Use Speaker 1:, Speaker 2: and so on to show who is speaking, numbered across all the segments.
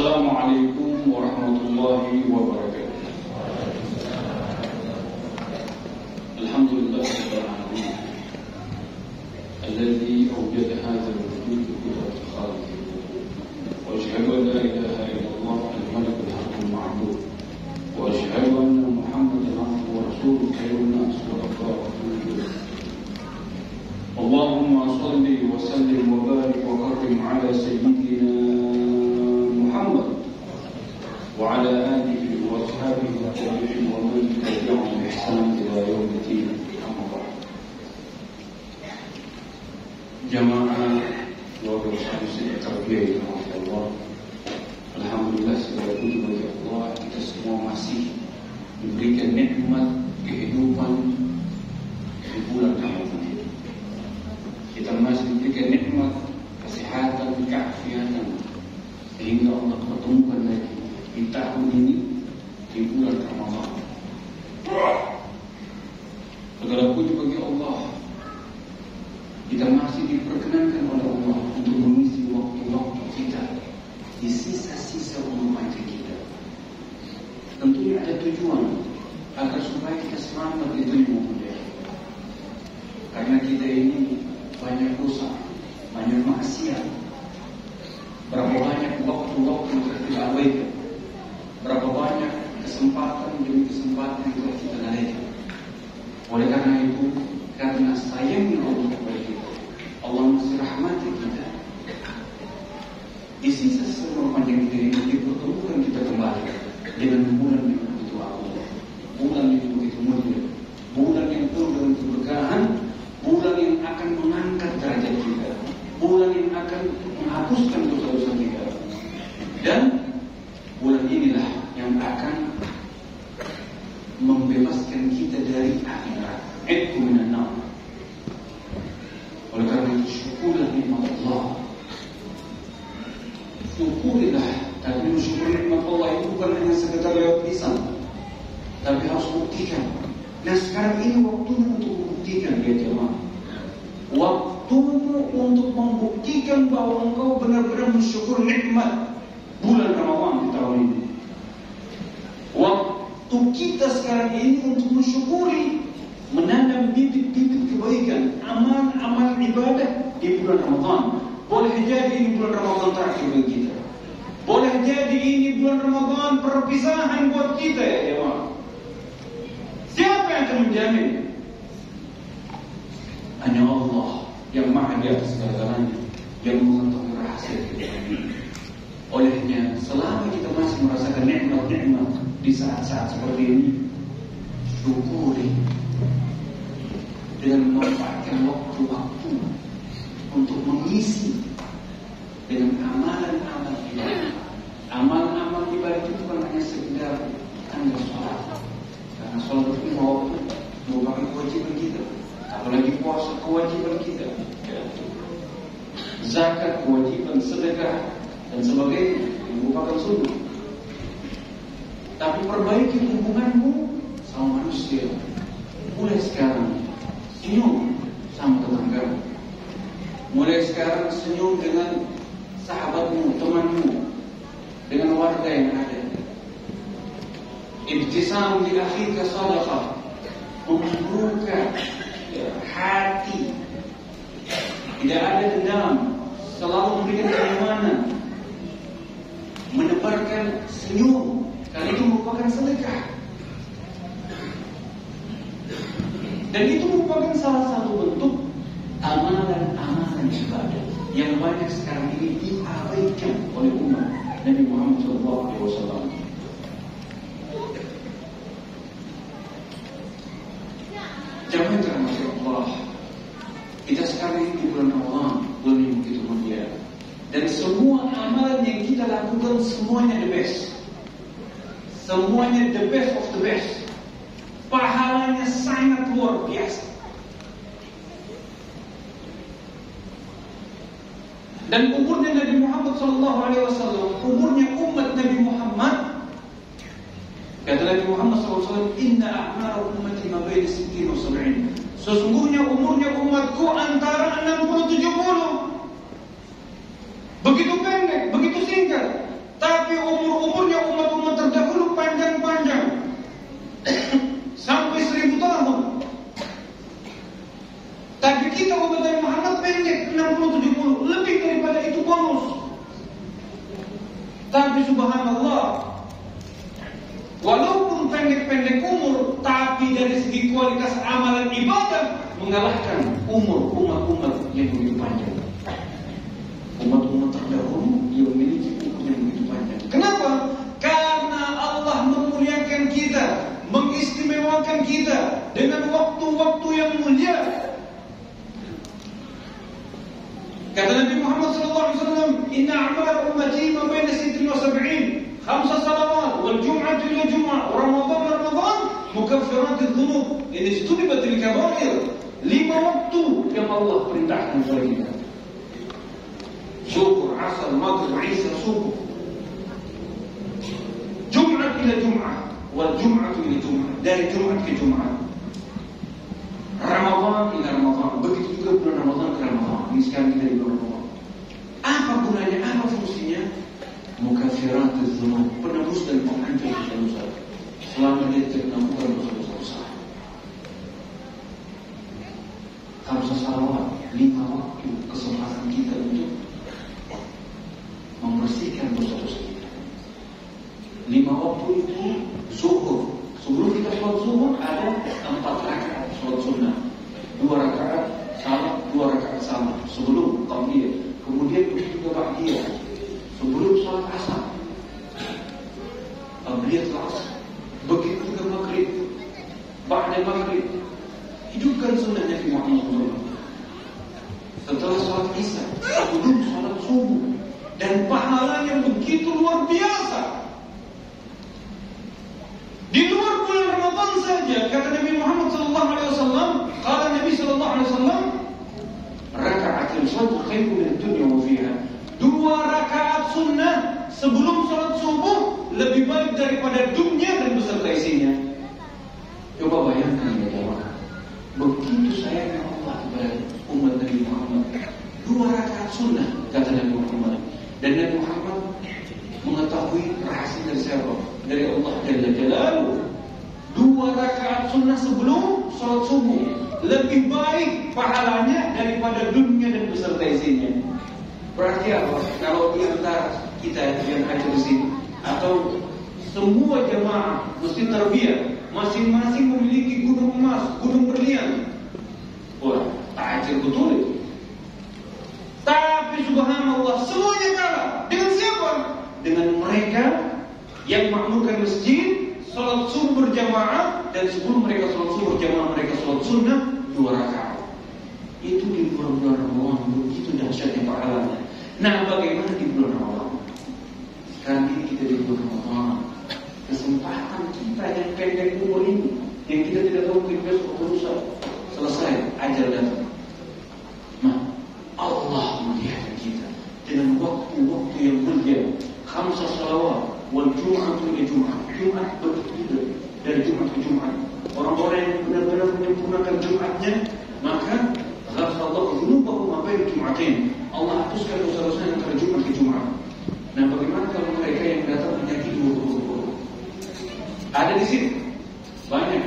Speaker 1: Assalamualaikum warahmatullahi wabarakatuh. Alhamdulillahirabbil alamin alladzi awjada hadzal wujud bi qudratil khaliq wa asyhadu an la ilaha illallah al-malikul haqqul ma'bud wa asyhadu anna Muhammadan abduhu wa rasuluhu khairun nas sallallahu alaihi wasallam. Allahumma shalli wa sallim wa barik wa karrim ala sayyidina وعلى آله وأصحابه والتابعين ومن تبعهم بإحسان إلى يوم الدين. أما بعد. Jamaah keluarga besar Muslim Tarbiyah Allah. Alhamdulillah segala puji bagi Allah, kita semua masih diberikan nikmat kehidupan di bulan Ramadan ini. Kita masih diberikan nikmat kesehatan, keafiatan, sehingga Allah pertemukan lagi di tahun ini di bulan Ramadan. Segala puji bagi Allah, kita masih diperkenankan oleh Allah untuk mengisi waktu-waktu kita di sisa-sisa umur panjang kita. Tentunya ada tujuan agar supaya kita selamat di dunia muda. Karena kita ini banyak dosa, banyak maksiat, berapa banyak waktu-waktu yang kita abaikan, berapa banyak kesempatan demi kesempatan yang telah kita lalaikan. Oleh karena itu, karena sayangnya Allah kepada kita, Allah masih rahmati kita. Di sisa seumur panjang kita ini dipertemukan kita kembali dengan bulan yang begitu agung, bulan yang begitu mulia, bulan yang penuh dengan keberkahan, bulan yang akan mengangkat derajat kita, bulan yang akan menghapuskan dosa-dosa kita, dan bulan inilah yang akan membebaskan kita dari api neraka. Itqu minan nar. Oleh karena itu, syukurlah nikmat Allah. Syukurilah, tapi mensyukur nikmat Allah itu bukan hanya sekedar lewat lisan, tapi harus buktikan. Nah, sekarang ini waktunya untuk membuktikan, ya jemaah. Waktumu untuk membuktikan bahwa engkau benar-benar mensyukur nikmat bulan Ramadan di tahun ini. Waktu kita sekarang ini untuk mensyukuri, menanam bibit-bibit kebaikan, amal-amal ibadah di bulan Ramadan. Boleh jadi ini bulan Ramadan terakhir bagi kita. Boleh jadi ini bulan Ramadan perpisahan buat kita, ya jemaah. Siapa yang akan menjamin? Hanya Allah yang maha di atas segala-galanya, yang mengetahui rahasia kita ini. Olehnya, selama kita masih merasakan nikmat-nikmat di saat-saat seperti ini, syukuri dengan memanfaatkan waktu-waktu untuk mengisi dengan amalan-amal ibadah. Amal-amal ibadah itu bukan hanya sekedar tanda sholat, karena sholat itu merupakan kewajiban kita. Apalagi puasa kewajiban kita, zakat kewajiban, sedekah dan sebagainya yang merupakan sunnah. Tapi perbaiki hubunganmu sama manusia. Mulai sekarang senyum sama tetanggamu. Mulai sekarang senyum dengan sahabatmu, temanmu, dengan warga yang ada. Ibtisam li akhika sadaqah, membuka hati. Tidak ada dendam, selalu memberikan keimanan, menebarkan senyum, karena itu merupakan sedekah. Dan itu merupakan salah satu bentuk amalan-amalan ibadah yang banyak sekarang ini diabaikan oleh umat Nabi Muhammad SAW. Jangan termasuk Allah. Kita sekarang ini di bulan Ramadan, bulan yang begitu mulia, dan semua amalan yang kita lakukan semuanya the best. Semuanya the best of the best. Pahalanya sangat luar biasa. Dan umurnya Nabi Muhammad SAW, umurnya umat Nabi Muhammad, kata Nabi Muhammad SAW, Inna a'mara ummati ma baina 60 wa 70. Sesungguhnya umurnya umatku antara 60-70. Begitu pendek, begitu singkat. Tapi Tapi subhanallah, walaupun pendek-pendek umur, tapi dari segi kualitas amalan ibadah mengalahkan umur umat-umat yang begitu panjang. Umat-umat terdahulu yang memiliki umur yang begitu panjang. Kenapa? Karena Allah memuliakan kita, mengistimewakan kita dengan waktu-waktu yang mulia. Kata Nabi Muhammad SAW, Inna a'mal ummati ma baina 60 wa 70, 5 salawat, wal jum'ah ila jum'ah, wa Ramadan mukaffirat adh-dhunub, in ijtunibat al-kabair. 5 waktu yang Allah perintahkan kepada kita. Zuhur, asar, maghrib, isya, subuh. Jum'ah ila jum'ah, wal jum'ah ila jum'ah, dari Jumat ke Jumat. Ramadan ila Ramadan, begitu juga bulan Ramadan ke Ramadan. Ini sekarang kita di bulan Ramadan. Apa gunanya? Apa fungsinya? Mukaffiratuz dzunub, penebus dan penghancur dosa-dosa. Selama dia tidak melakukan dosa-dosa besar. 5 salawat, 5 waktu kesempatan kita untuk membersihkan dosa-dosa kita. 5 waktu itu zuhur. Sebelum kita sholat zuhur ada 4 rakaat sholat sunnah, 2 rakaat salat, 2 rakaat salat sebelum qabliyah. Kemudian begitu juga ba'diyah sebelum sholat asar, qabliyah asar. Begitu juga maghrib, ba'da maghrib. Hidupkan sunnah Nabi Muhammad SAW. Setelah sholat isya, sebelum sholat subuh, dan pahalanya begitu luar biasa. Di luar bulan Ramadan saja, kata Nabi Muhammad SAW, kata Nabi SAW, raka'atul sunnah khairun min dunya wa fiha. 2 rakaat sunnah sebelum salat subuh lebih baik daripada dunia dan beserta isinya. Coba bayangkan ya jemaah, begitu sayangnya Allah kepada umat Nabi Muhammad. 2 rakaat sunnah kata Nabi Muhammad, dan Nabi Muhammad mengetahui rahasia dari siapa? Dari Allah Jalla Jalaluhu. 2 rakaat sunnah sebelum salat subuh lebih baik pahalanya daripada dunia dan beserta isinya. Berarti apa? Kalau di antara kita yang hadir di sini atau semua jemaah masjid tarbiyah masing-masing memiliki gunung emas, gunung berlian, wah, tajir betul itu. Tapi subhanallah, semuanya kalah dengan siapa? Dengan mereka yang makmurkan masjid, salat subuh berjamaah, dan sebelum mereka salat subuh berjamaah mereka salat sunnah 2 rakaat. Itu di bulan Ramadan, begitu dahsyatnya pahalanya. Nah, bagaimana di bulan Ramadan? Sekarang ini kita di bulan Ramadan, kesempatan kita yang pendek umur ini, yang kita tidak tahu mungkin besok atau lusa selesai ajal datang. Nah, Allah melihat kita dengan waktu-waktu yang mulia. 5 salawat, wal jum'atu ila jum'ah. Jumat berbeda dari Jumat ke Jumat. Orang-orang yang benar-benar menyempurnakan Jumatnya, maka ghafarallahu dzunubahum ma baina Jum'atain. Allah hapuskan dosa-dosanya antara Jumat ke Jumat. Nah, bagaimana kalau mereka yang datang menyakiti guru-guru? Ada di sini banyak,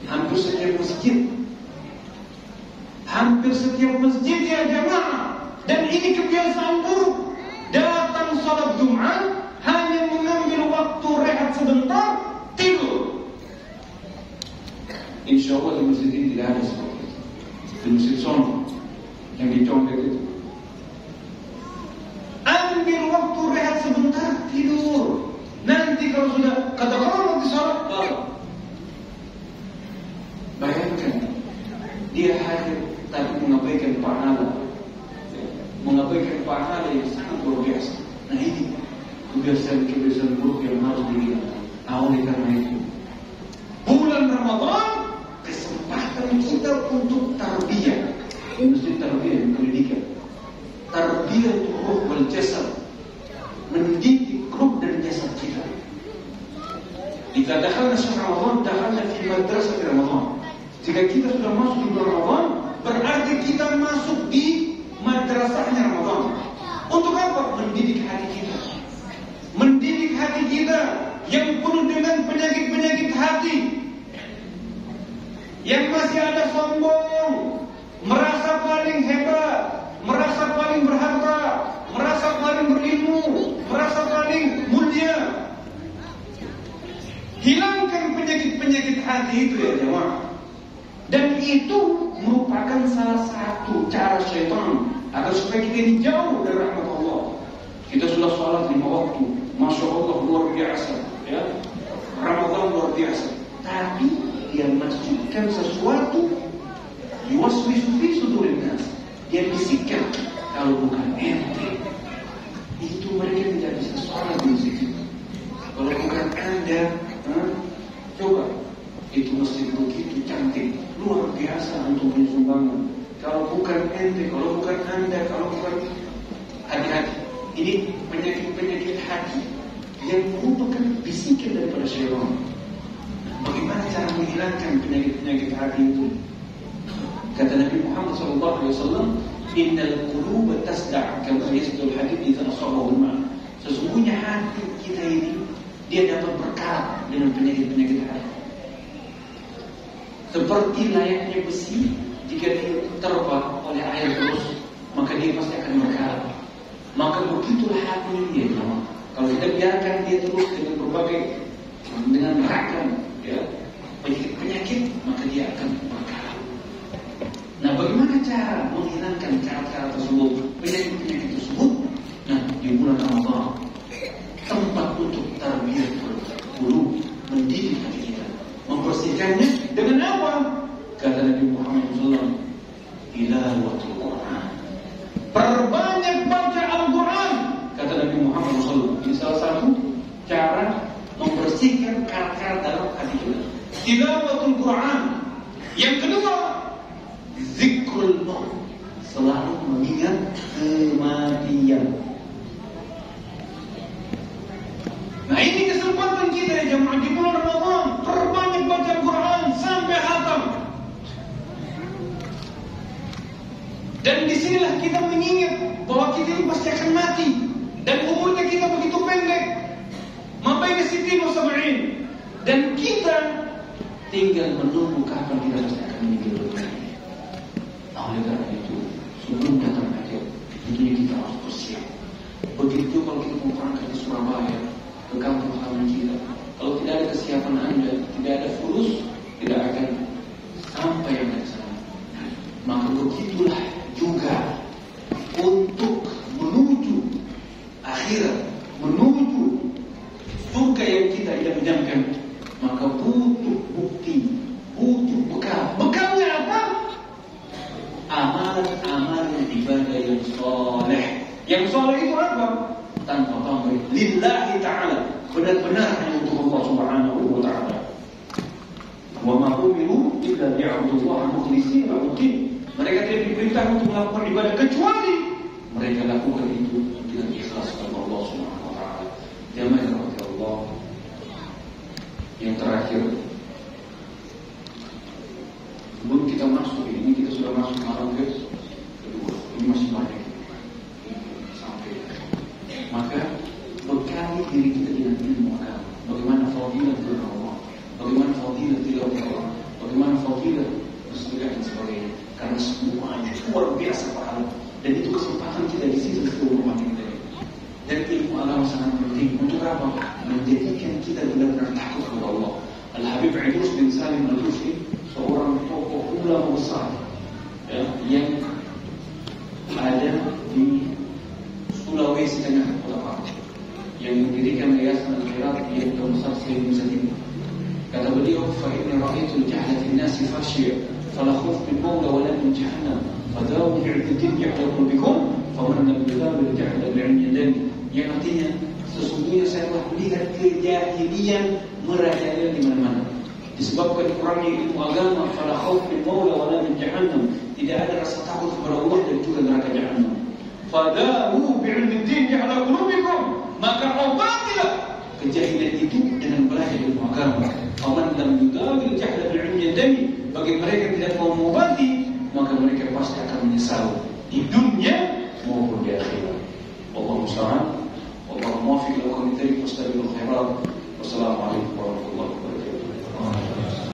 Speaker 1: hampir setiap masjid. Hampir setiap masjid ya jamaah. Dan ini kebiasaan buruk. Datang salat Jumat hanya mengambil waktu rehat sebentar, tidur. Insya Allah di masjid ini tidak ada seperti itu. Di masjid Sono yang dicontek itu, ambil waktu rehat sebentar, tidur. Nanti kalau sudah katakanlah nanti salat, bayangkan dia hadir tapi mengabaikan pahala, yang sangat luar biasa. Nah, ini kebiasaan buruk yang harus dihilangkan. Oleh karena itu, bulan Ramadan kesempatan kita untuk tarbiyah, mesti tarbiyah pendidikan, tarbiyah ruh wal jasad, mendidik ruh dan jasad kita. Jika dakhalna syahr Ramadan, dakhalna fi madrasah Ramadan. Jika kita sudah masuk di bulan Ramadan, berarti kita masuk di madrasahnya Ramadan. Untuk apa? Mendidik hati kita. Mendidik hati kita yang penuh dengan penyakit-penyakit hati, yang masih ada sombong, merasa paling hebat, merasa paling berharga, merasa paling berilmu, merasa paling hilangkan penyakit-penyakit hati itu ya jemaah. Dan itu merupakan salah satu cara syaitan agar supaya kita ini jauh dari rahmat Allah. Kita sudah sholat 5 waktu, Masya Allah luar biasa, ya. Ramadan luar biasa. Tapi dia masukkan sesuatu yuwaswisu fi sudurin nas. Dia bisikkan kalau bukan ente itu mereka tidak bisa sholat di situ. Kalau bukan Anda, coba itu masjid begitu cantik, luar biasa untuk sumbangan. Kalau bukan ente, kalau bukan Anda, kalau bukan, hati-hati. Ini penyakit-penyakit hati yang merupakan bisikan daripada syaitan. Bagaimana cara menghilangkan penyakit-penyakit hati itu? Kata Nabi Muhammad SAW, Innal quluba tasda' kama yasdul hadid idza asabahu al-ma'. Sesungguhnya hati kita ini dia dapat berkarat dengan penyakit-penyakit hati. Seperti layaknya besi, jika diterpa oleh air terus, maka dia pasti akan berkarat. Maka begitulah hati dia, jemaah. Kalau kita biarkan dia terus dengan ragam, ya, penyakit-penyakit, maka dia akan berkarat. Nah, bagaimana cara menghilangkan karat-karat tersebut, penyakit-penyakit tersebut? Nah, di bulan Ramadan, tempat untuk tarbiyah qulub, mendidik hati kita, membersihkannya dengan apa? Kata Nabi Muhammad SAW, tilawatul Quran. Perbanyak baca Al-Quran. Kata Nabi Muhammad SAW, ini salah satu cara membersihkan karat-karat dalam hati kita. Tilawatul Quran. Yang kedua, zikrul maut, selalu mengingat kematian. Nah, ini kesempatan kita ya jemaah di bulan Ramadan, perbanyak baca Quran sampai khatam. Dan disinilah kita mengingat bahwa kita ini pasti akan mati dan umurnya kita begitu pendek. Mabaina sittin wa sab'in. Dan kita tinggal menunggu kapan kita pasti akan meninggal dunia. Oleh karena itu, sebelum datang ajal, tentunya kita harus bersiap. Begitu kalau kita mau berangkat ke Surabaya, ke kampung halaman kita, kalau tidak ada kesiapan Anda, tidak ada fulus, tidak akan sampai yang dari sana. Maka begitulah juga untuk menuju akhirat, menuju surga yang kita idam-idamkan, maka butuh bukti, butuh bekal. Bekalnya apa? Amalan ibadah yang soleh. Yang soleh itu apa? Tanpa pamrih, lillahi ta'ala, benar-benar hanya untuk Allah Subhanahu wa ta'ala. Wa ma umiru illa liya'budullaha mukhlishina lahu-d-din. Mereka tidak diperintah untuk melakukan ibadah kecuali mereka lakukan itu dengan ikhlas kepada Allah Subhanahu wa ta'ala. Jamaah yang dirahmati Allah. Yang terakhir, sebelum kita masuk ini, kita sudah masuk malam guys. Kedua, ini masih banyak sampai. Maka bekali diri kita dengan ilmu agama. Bagaimana fadilah bulan Ramadan, bagaimana fadilah tilawah Quran, bagaimana fadilah bersedekah dan sebagainya. Karena semuanya luar biasa pahala. Dan itu kesempatan kita di sini untuk rumah kita. Dan ilmu agama sangat penting. Untuk apa? Menjadikan kita benar-benar takut kepada Allah. Al-Habib Idrus bin Salim Al-Tusi, seorang tokoh ulama besar, ya, yang ada di Sulawesi Tengah, yang mendirikan yayasan Al-Khairat yang terbesar se-Indonesia Timur. Kata beliau, "Fa inni ra'aitu al-jahla fi an-nasi fasyya, fala khauf min mawla wa la min jahannam, fadawu bi'idin ya'la qulubikum, faman lam yudawil jahla bi'ilmi yadani." Yang artinya, sesungguhnya saya telah melihat kejahilian merajalela di mana-mana. Disebabkan kurangnya ilmu agama, fala khauf min mawla wa la min jahannam, tidak ada rasa takut kepada Allah dan juga neraka jahannam. Fadawu bi'ilmi din ya'la qulubikum, maka obatilah kejahilian itu dengan belajar ilmu agama. Faman lam yudawil jahla bi'ilmi yadani, bagi mereka tidak mau mengobati, maka mereka pasti akan menyesal di dunia maupun di akhirat. Wallahu musta'an. Wallahu muwaffiq ila kulli tariq, fastabiqul khairat. Wassalamualaikum warahmatullahi wabarakatuh.